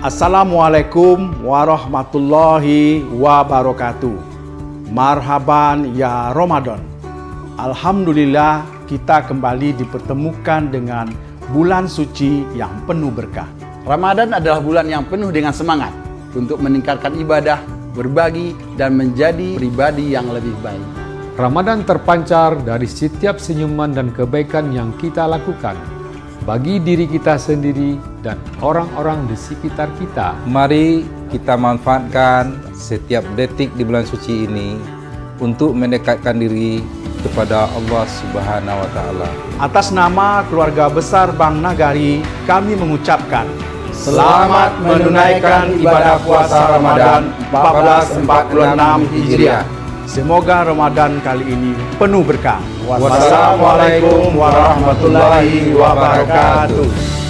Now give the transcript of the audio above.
Assalamualaikum warahmatullahi wabarakatuh. Marhaban ya Ramadan. Alhamdulillah kita kembali dipertemukan dengan bulan suci yang penuh berkah. Ramadan adalah bulan yang penuh dengan semangat untuk meningkatkan ibadah, berbagi, dan menjadi pribadi yang lebih baik. Ramadan terpancar dari setiap senyuman dan kebaikan yang kita lakukan bagi diri kita sendiri dan orang-orang di sekitar kita. Mari kita manfaatkan setiap detik di bulan suci ini untuk mendekatkan diri kepada Allah Subhanahu wa Ta'ala. Atas nama keluarga besar Bank Nagari, kami mengucapkan selamat menunaikan ibadah puasa Ramadan 1446 Hijriah. Semoga Ramadan kali ini penuh berkah. Wassalamualaikum warahmatullahi wabarakatuh.